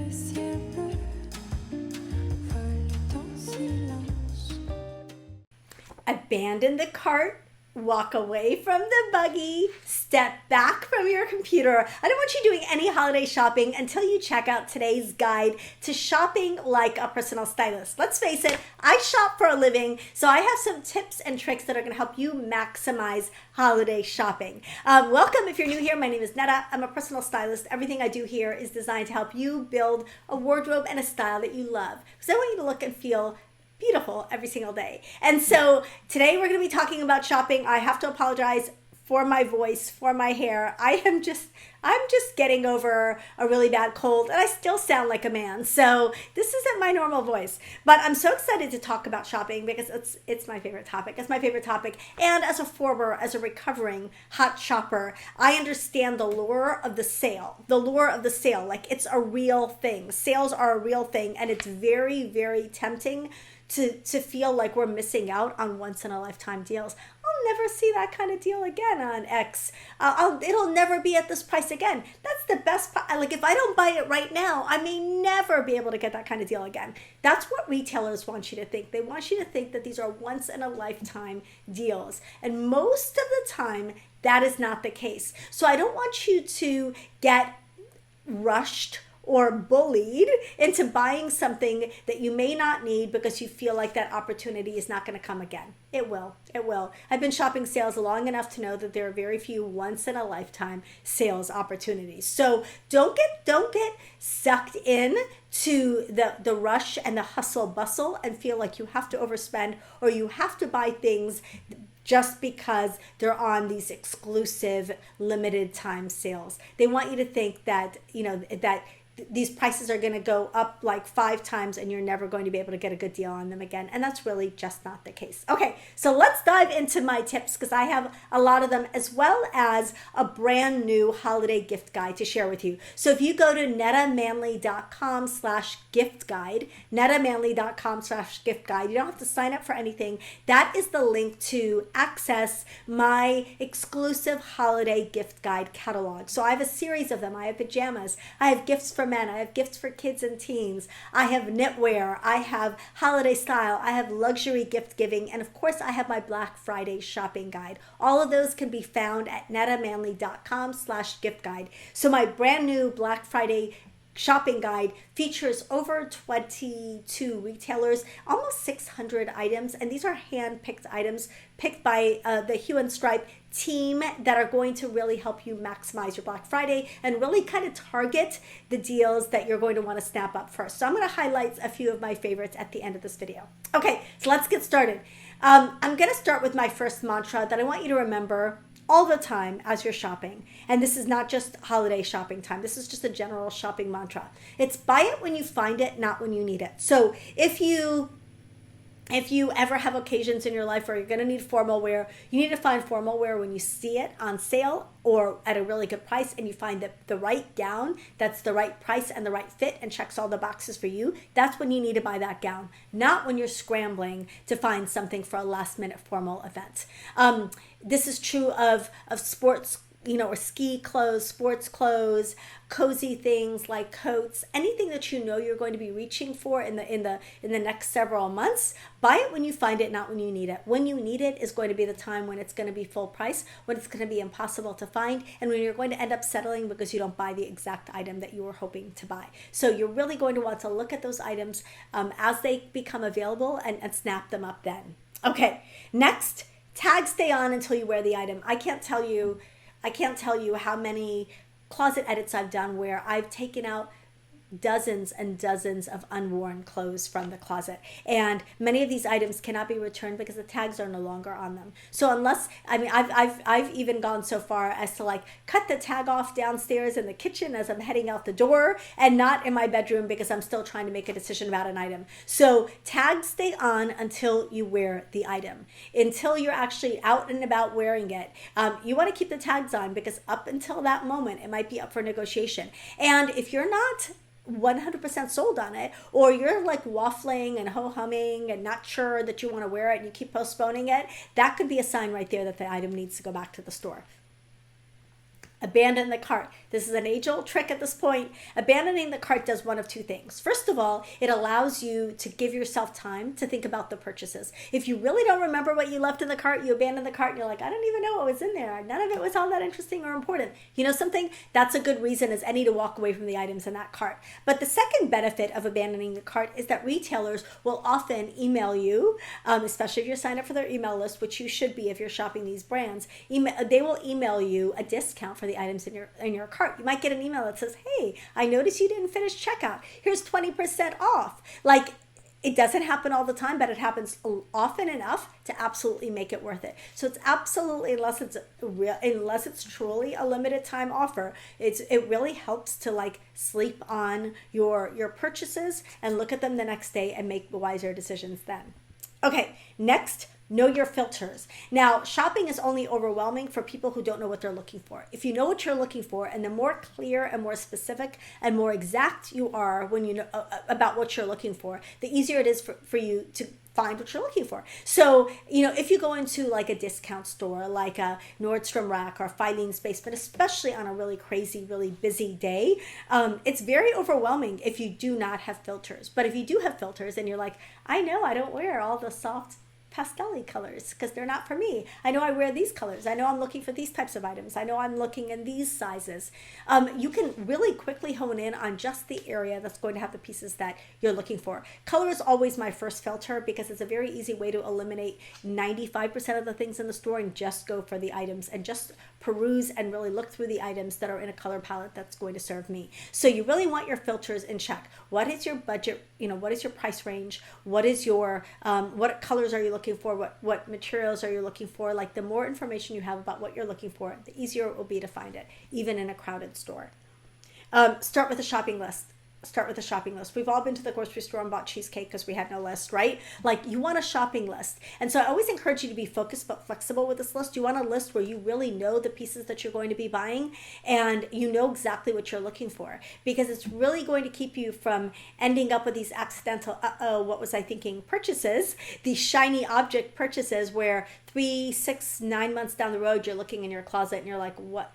le ciel bleu vole en silence. Abandon the cart, walk away from the buggy, step back from your computer. I don't want you doing any holiday shopping until you check out today's guide to shopping like a personal stylist. Let's face it, I shop for a living, so I have some tips and tricks that are going to help you maximize holiday shopping. Welcome if you're new here. My name is Netta. I'm a personal stylist. Everything I do here is designed to help you build a wardrobe and a style that you love, because I want you to look and feel beautiful every single day. And so today we're going to be talking about shopping. I have to apologize for my voice, for my hair. I'm just getting over a really bad cold, and I still sound like a man. So this isn't my normal voice, but I'm so excited to talk about shopping because it's my favorite topic. It's my favorite topic. And as a recovering hot shopper, I understand the lure of the sale. Like, it's a real thing. Sales are a real thing, and it's very, very tempting to feel like we're missing out on once in a lifetime deals. I'll never see that kind of deal again on X. It'll never be at this price again. That's the best part. Like, if I don't buy it right now, I may never be able to get that kind of deal again. That's what retailers want you to think. They want you to think that these are once in a lifetime deals. And most of the time, that is not the case. So I don't want you to get rushed or bullied into buying something that you may not need because you feel like that opportunity is not going to come again. It will. I've been shopping sales long enough to know that there are very few once in a lifetime sales opportunities. So don't get sucked in to the rush and the hustle bustle and feel like you have to overspend or you have to buy things just because they're on these exclusive limited time sales. They want you to think that, that these prices are going to go up like 5 times and you're never going to be able to get a good deal on them again. And that's really just not the case. Okay, so let's dive into my tips because I have a lot of them, as well as a brand new holiday gift guide to share with you. So if you go to nettamanley.com/gift guide, nettamanley.com/gift guide, you don't have to sign up for anything. That is the link to access my exclusive holiday gift guide catalog. So I have a series of them. I have pajamas. I have gifts for men. I have gifts for kids and teens. I have knitwear. I have holiday style. I have luxury gift giving. And of course, I have my Black Friday shopping guide. All of those can be found at nettamanley.com/gift guide. So my brand new Black Friday shopping guide features over 22 retailers, almost 600 items, and these are hand-picked items picked by the Hue and Stripe team that are going to really help you maximize your Black Friday and really kind of target the deals that you're going to want to snap up first. So I'm going to highlight a few of my favorites at the end of this video. Okay, so let's get started. I'm going to start with my first mantra that I want you to remember all the time as you're shopping. And this is not just holiday shopping time. This is just a general shopping mantra. It's buy it when you find it, not when you need it. So if you ever have occasions in your life where you're going to need formal wear, you need to find formal wear when you see it on sale or at a really good price, and you find that the right gown that's the right price and the right fit and checks all the boxes for you. That's when you need to buy that gown, not when you're scrambling to find something for a last minute formal event. This is true of sports, or ski clothes, sports clothes, cozy things like coats, anything that you know you're going to be reaching for in the next several months. Buy it when you find it, not when you need it. When you need it is going to be the time when it's going to be full price, when it's going to be impossible to find, and when you're going to end up settling because you don't buy the exact item that you were hoping to buy. So you're really going to want to look at those items as they become available and snap them up then. Okay, next, tags stay on until you wear the item. I can't tell you how many closet edits I've done where I've taken out dozens and dozens of unworn clothes from the closet, and many of these items cannot be returned because the tags are no longer on them. So I've even gone so far as to like cut the tag off downstairs in the kitchen as I'm heading out the door, and not in my bedroom because I'm still trying to make a decision about an item. So tags stay on until you wear the item, until you're actually out and about wearing it. You want to keep the tags on because up until that moment it might be up for negotiation. And if you're not 100% sold on it, or you're like waffling and ho-humming and not sure that you want to wear it and you keep postponing it, that could be a sign right there that the item needs to go back to the store. Abandon the cart. This is an age-old trick at this point. Abandoning the cart does one of two things. First of all, it allows you to give yourself time to think about the purchases. If you really don't remember what you left in the cart, you abandon the cart and you're like, I don't even know what was in there. None of it was all that interesting or important. You know something? That's a good reason as any to walk away from the items in that cart. But the second benefit of abandoning the cart is that retailers will often email you, especially if you're signed up for their email list, which you should be if you're shopping these brands. They will email you a discount for the items in your cart. You might get an email that says, hey, I noticed you didn't finish checkout. Here's 20% off. Like, it doesn't happen all the time, but it happens often enough to absolutely make it worth it. So it's absolutely, unless it's truly a limited time offer, it really helps to like sleep on your purchases and look at them the next day and make wiser decisions then. Okay, next, know your filters. Now, shopping is only overwhelming for people who don't know what they're looking for. If you know what you're looking for, and the more clear and more specific and more exact you are when you know about what you're looking for, the easier it is for you to find what you're looking for. So, you know, if you go into like a discount store, like a Nordstrom Rack or Filing Space, but especially on a really crazy, really busy day, it's very overwhelming if you do not have filters. But if you do have filters and you're like, I know I don't wear all the soft pastel colors because they're not for me. I know I wear these colors. I know I'm looking for these types of items. I know I'm looking in these sizes. You can really quickly hone in on just the area that's going to have the pieces that you're looking for. Color is always my first filter because it's a very easy way to eliminate 95% of the things in the store and just go for the items and just peruse and really look through the items that are in a color palette that's going to serve me. So you really want your filters in check. What is your budget? You know, what is your price range? What is your, what colors are you looking for? What materials are you looking for? Like, the more information you have about what you're looking for, the easier it will be to find it, even in a crowded store. Start with a shopping list. We've all been to the grocery store and bought cheesecake because we had no list, right? Like, you want a shopping list. And so I always encourage you to be focused but flexible with this list. You want a list where you really know the pieces that you're going to be buying and you know exactly what you're looking for, because it's really going to keep you from ending up with these accidental, what was I thinking, purchases, these shiny object purchases where 3, 6, 9 months down the road, you're looking in your closet and you're like, what?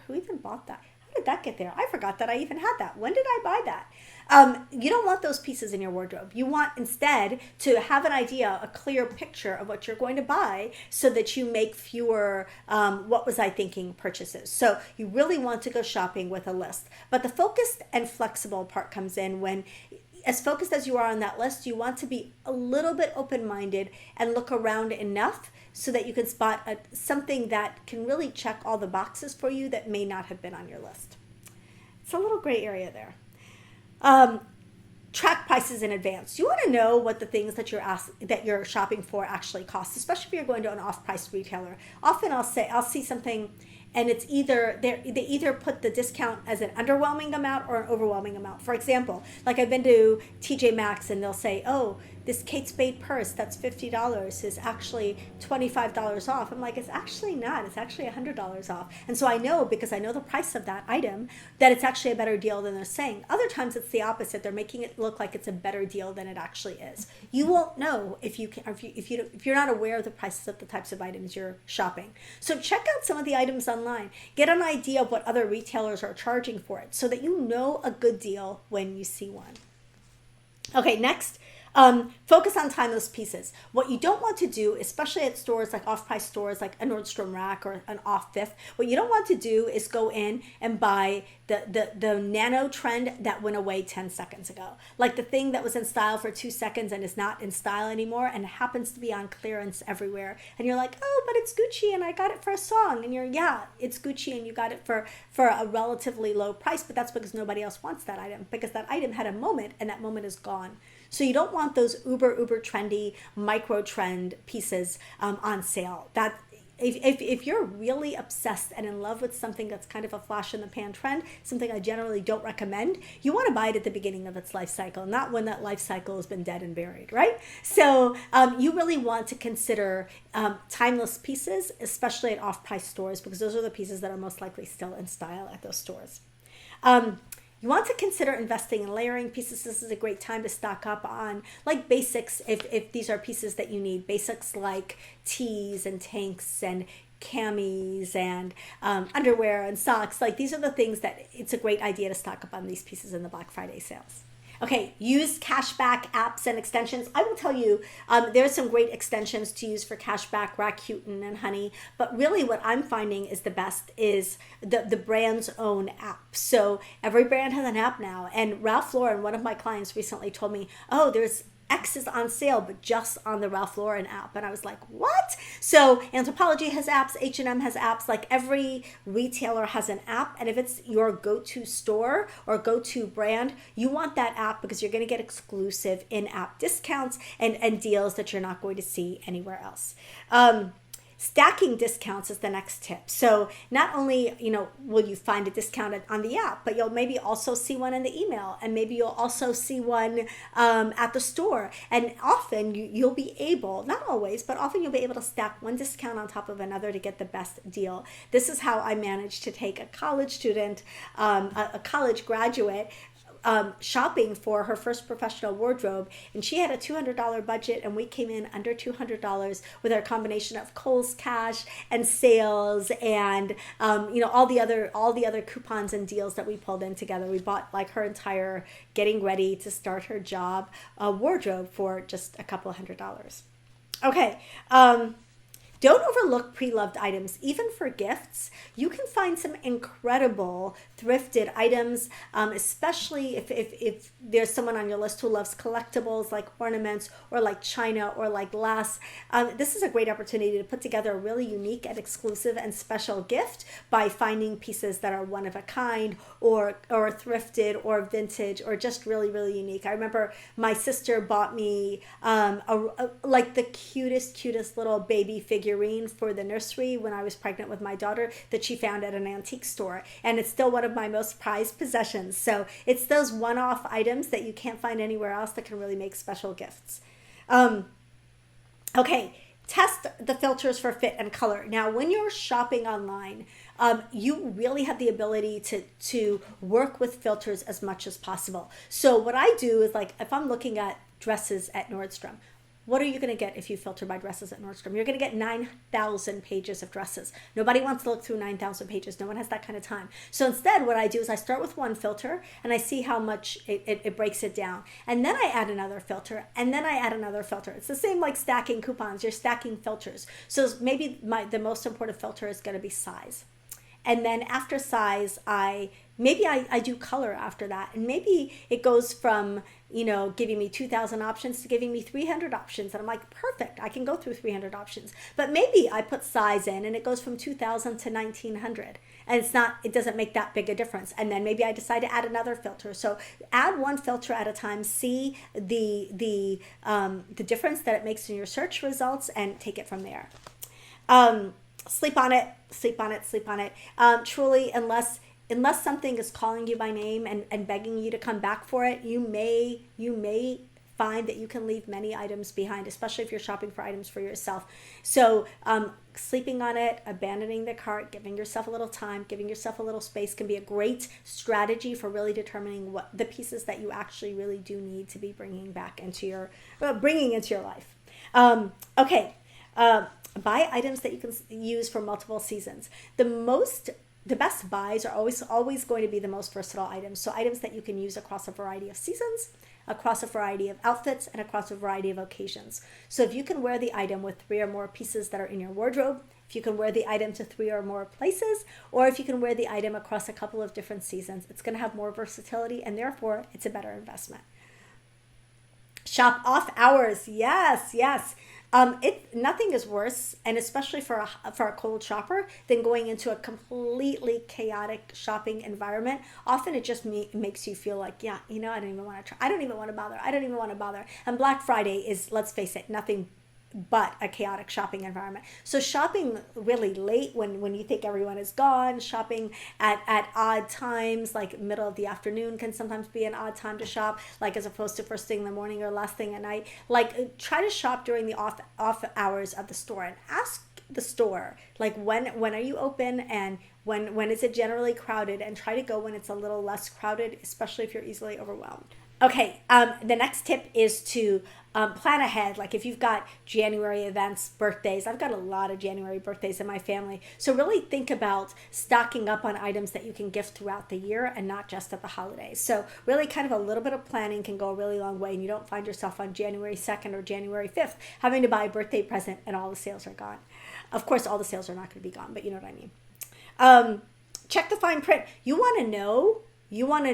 Who even bought that? How did that get there? I forgot that I even had that. When did I buy that? You don't want those pieces in your wardrobe. You want instead to have an idea, a clear picture of what you're going to buy so that you make fewer, what was I thinking, purchases. So you really want to go shopping with a list. But the focused and flexible part comes in when, as focused as you are on that list, you want to be a little bit open-minded and look around enough so that you can spot something that can really check all the boxes for you that may not have been on your list. It's a little gray area there. Track prices in advance. You want to know what the things that you're shopping for actually cost, especially if you're going to an off-price retailer. Often I'll see something and it's either they either put the discount as an underwhelming amount or an overwhelming amount. For example, like I've been to TJ Maxx and they'll say, oh, this Kate Spade purse that's $50 is actually $25 off. I'm like, it's actually not. It's actually $100 off. And so I know, because I know the price of that item, that it's actually a better deal than they're saying. Other times it's the opposite. They're making it look like it's a better deal than it actually is. You won't know if you're not aware of the prices of the types of items you're shopping. So check out some of the items online. Get an idea of what other retailers are charging for it so that you know a good deal when you see one. Okay, next. Focus on timeless pieces. What you don't want to do, especially at stores like off-price stores like a Nordstrom Rack or an Off Fifth, what you don't want to do is go in and buy the nano trend that went away 10 seconds ago. Like the thing that was in style for 2 seconds and is not in style anymore and happens to be on clearance everywhere. And you're like, oh, but it's Gucci and I got it for a song. And it's Gucci and you got it for a relatively low price, but that's because nobody else wants that item, because that item had a moment and that moment is gone. So you don't want those uber trendy micro trend pieces on sale. That if you're really obsessed and in love with something that's kind of a flash in the pan trend, something I generally don't recommend, you want to buy it at the beginning of its life cycle, not when that life cycle has been dead and buried, right? So you really want to consider timeless pieces, especially at off-price stores, because those are the pieces that are most likely still in style at those stores. You want to consider investing in layering pieces. This is a great time to stock up on like basics if these are pieces that you need. Basics like tees and tanks and camis and underwear and socks. Like these are the things that it's a great idea to stock up on these pieces in the Black Friday sales. Okay, use cashback apps and extensions. I will tell you, there's some great extensions to use for cashback, Rakuten and Honey. But really, what I'm finding is the best is the brand's own app. So every brand has an app now. And Ralph Lauren, one of my clients recently told me, "Oh, there's X is on sale, but just on the Ralph Lauren app." And I was like, what? So Anthropologie has apps, H&M has apps, like every retailer has an app. And if it's your go-to store or go-to brand, you want that app because you're going to get exclusive in-app discounts and deals that you're not going to see anywhere else. Stacking discounts is the next tip. So not only, will you find a discount on the app, but you'll maybe also see one in the email, and maybe you'll also see one at the store. And often you'll be able, not always, but often you'll be able to stack one discount on top of another to get the best deal. This is how I managed to take a college student, a college graduate, shopping for her first professional wardrobe, and she had a $200 budget, and we came in under $200 with our combination of Kohl's Cash and sales and all the other coupons and deals that we pulled in together. We bought like her entire getting ready to start her job wardrobe for just a couple of $100. Okay. Don't overlook pre-loved items. Even for gifts, you can find some incredible thrifted items, especially if there's someone on your list who loves collectibles like ornaments or like china or like glass. This is a great opportunity to put together a really unique and exclusive and special gift by finding pieces that are one of a kind or thrifted or vintage or just really, really unique. I remember my sister bought me like the cutest little baby figurine for the nursery when I was pregnant with my daughter that she found at an antique store, and it's still one of my most prized possessions. So it's those one-off items that you can't find anywhere else that can really make special gifts. Okay, test the filters for fit and color. Now, when you're shopping online, you really have the ability to work with filters as much as possible. So what I do is, like, if I'm looking at dresses at Nordstrom, what are you going to get if you filter by dresses at Nordstrom? You're going to get 9,000 pages of dresses. Nobody wants to look through 9,000 pages. No one has that kind of time. So instead, what I do is I start with one filter and I see how much it breaks it down. And then I add another filter, and then I add another filter. It's the same like stacking coupons. You're stacking filters. So maybe the most important filter is going to be size. And then after size, I do color after that. And maybe it goes from, giving me 2,000 options to giving me 300 options. And I'm like, perfect, I can go through 300 options. But maybe I put size in and it goes from 2,000 to 1,900. And it doesn't make that big a difference. And then maybe I decide to add another filter. So add one filter at a time, see the difference that it makes in your search results, and take it from there. Sleep on it. Truly, unless something is calling you by name and begging you to come back for it, you may find that you can leave many items behind, especially if you're shopping for items for yourself. So sleeping on it, abandoning the cart, giving yourself a little time, giving yourself a little space can be a great strategy for really determining what the pieces that you actually really do need to be bringing into your life. Buy items that you can use for multiple seasons. The best buys are always going to be the most versatile items. So items that you can use across a variety of seasons, across a variety of outfits, and across a variety of occasions. So if you can wear the item with 3 or more pieces that are in your wardrobe, if you can wear the item to 3 or more places, or if you can wear the item across a couple of different seasons, it's going to have more versatility, and therefore it's a better investment. Shop off hours. Yes. Nothing is worse, and especially for a cold shopper, than going into a completely chaotic shopping environment. Often it just makes you feel like, I don't even want to try. I don't even want to bother. And Black Friday is, let's face it, nothing but a chaotic shopping environment. So shopping really late when you think everyone is gone, shopping at odd times, like middle of the afternoon can sometimes be an odd time to shop, like as opposed to first thing in the morning or last thing at night. Like try to shop during the off hours of the store, and ask the store, like when are you open, and when is it generally crowded, and try to go when it's a little less crowded, especially if you're easily overwhelmed. Okay, the next tip is to plan ahead. Like if you've got January events, birthdays, I've got a lot of January birthdays in my family. So really think about stocking up on items that you can gift throughout the year and not just at the holidays. So really kind of a little bit of planning can go a really long way, and you don't find yourself on January 2nd or January 5th having to buy a birthday present and all the sales are gone. Of course, all the sales are not going to be gone, but you know what I mean. Check the fine print. You want to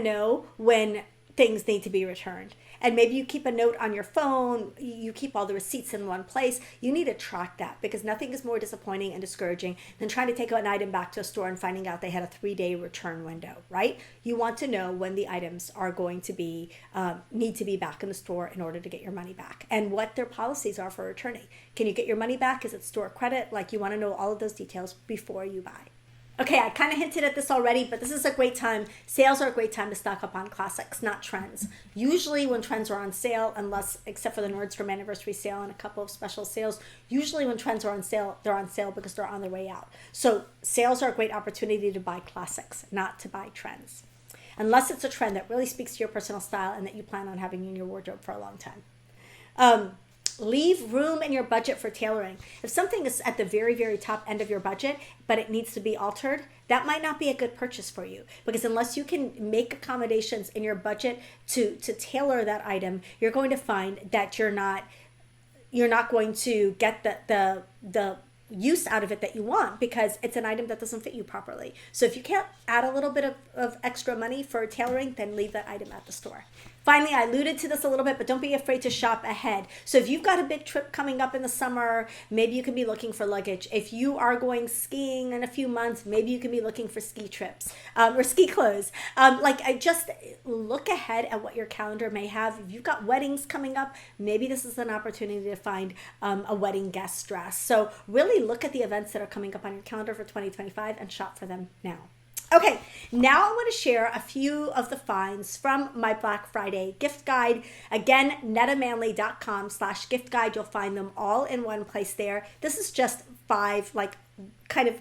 know when things need to be returned. And maybe you keep a note on your phone, you keep all the receipts in one place. You need to track that, because nothing is more disappointing and discouraging than trying to take an item back to a store and finding out they had a 3-day return window, right? You want to know when the items are going to be, need to be back in the store in order to get your money back, and what their policies are for returning. Can you get your money back? Is it store credit? Like, you want to know all of those details before you buy. Okay, I kind of hinted at this already, but this is a great time. Sales are a great time to stock up on classics, not trends. Usually when trends are on sale, except for the Nordstrom anniversary sale and a couple of special sales, usually when trends are on sale, they're on sale because they're on their way out. So sales are a great opportunity to buy classics, not to buy trends. Unless it's a trend that really speaks to your personal style and that you plan on having in your wardrobe for a long time. Leave room in your budget for tailoring. If something is at the very, very top end of your budget, but it needs to be altered, that might not be a good purchase for you, because unless you can make accommodations in your budget to tailor that item, you're going to find that you're not going to get the use out of it that you want, because it's an item that doesn't fit you properly. So if you can't add a little bit of extra money for tailoring, then leave that item at the store. Finally, I alluded to this a little bit, but don't be afraid to shop ahead. So if you've got a big trip coming up in the summer, maybe you can be looking for luggage. If you are going skiing in a few months, maybe you can be looking for ski trips or ski clothes. I just look ahead at what your calendar may have. If you've got weddings coming up, maybe this is an opportunity to find a wedding guest dress. So really look at the events that are coming up on your calendar for 2025 and shop for them now. Okay, now I want to share a few of the finds from my Black Friday gift guide. Again, nettamanley.com/gift guide. You'll find them all in one place there. This is just 5 kind of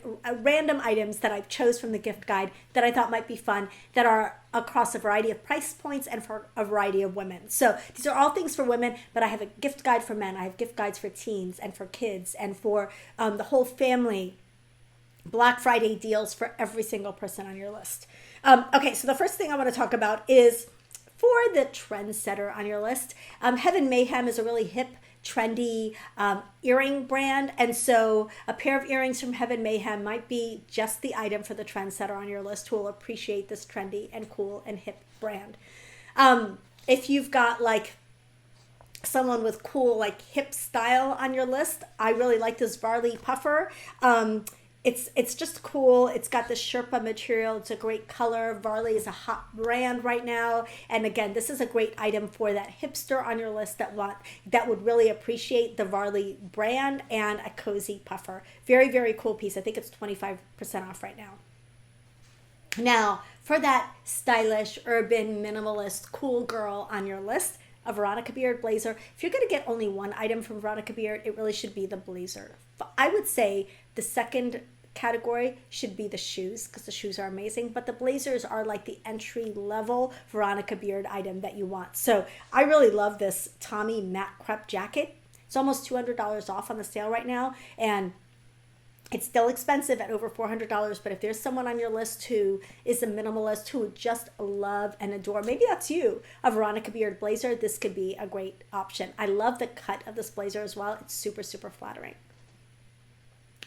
random items that I chose from the gift guide that I thought might be fun, that are across a variety of price points and for a variety of women. So these are all things for women, but I have a gift guide for men. I have gift guides for teens and for kids and for the whole family. Black Friday deals for every single person on your list. Okay, so the first thing I want to talk about is for the trendsetter on your list. Heaven Mayhem is a really hip, trendy earring brand, and so a pair of earrings from Heaven Mayhem might be just the item for the trendsetter on your list who will appreciate this trendy and cool and hip brand. If you've got someone with cool hip style on your list, I really like this Varley puffer. It's just cool. It's got this Sherpa material. It's a great color. Varley is a hot brand right now. And again, this is a great item for that hipster on your list that would really appreciate the Varley brand and a cozy puffer. Very, very cool piece. I think it's 25% off right now. Now, for that stylish, urban, minimalist, cool girl on your list, a Veronica Beard blazer. If you're going to get only one item from Veronica Beard, it really should be the blazer. I would say the second category should be the shoes, because the shoes are amazing, but the blazers are like the entry level Veronica Beard item that you want. So I really love this Tommy matte crepe jacket. It's almost $200 off on the sale right now, and it's still expensive at over $400, but if there's someone on your list who is a minimalist who would just love and adore, maybe that's you, a Veronica Beard blazer, this could be a great option. I love the cut of this blazer as well. It's super, super flattering.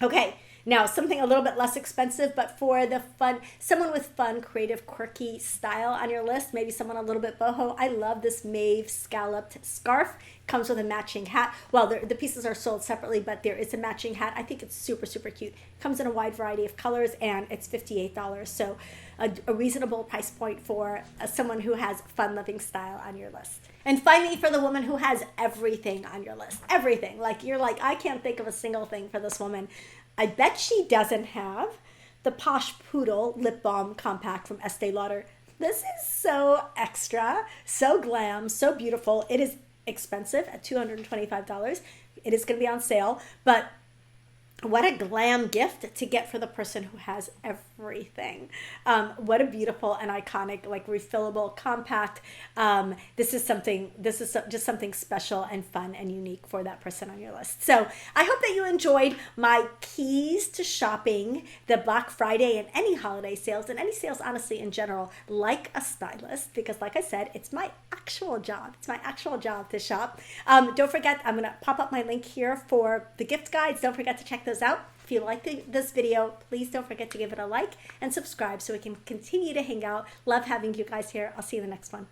Okay, now something a little bit less expensive, but for the someone with fun, creative, quirky style on your list, maybe someone a little bit boho. I love this Maeve scalloped scarf. Comes with a matching hat. Well, the pieces are sold separately, but there is a matching hat. I think it's super, super cute. Comes in a wide variety of colors, and it's $58. So a reasonable price point for someone who has fun-loving style on your list. And finally, for the woman who has everything on your list. Everything. You're like, I can't think of a single thing for this woman. I bet she doesn't have the Posh Poodle Lip Balm Compact from Estee Lauder. This is so extra, so glam, so beautiful. It is expensive at $225. It is going to be on sale, but what a glam gift to get for the person who has everything. What a beautiful and iconic, like refillable, compact. Just something special and fun and unique for that person on your list. So I hope that you enjoyed my keys to shopping the Black Friday and any holiday sales and any sales, honestly, in general, like a stylist, because like I said, it's my actual job. It's my actual job to shop. Don't forget, I'm going to pop up my link here for the gift guides. Don't forget to check those out. If you like this video, please don't forget to give it a like and subscribe so we can continue to hang out. Love having you guys here. I'll see you in the next one.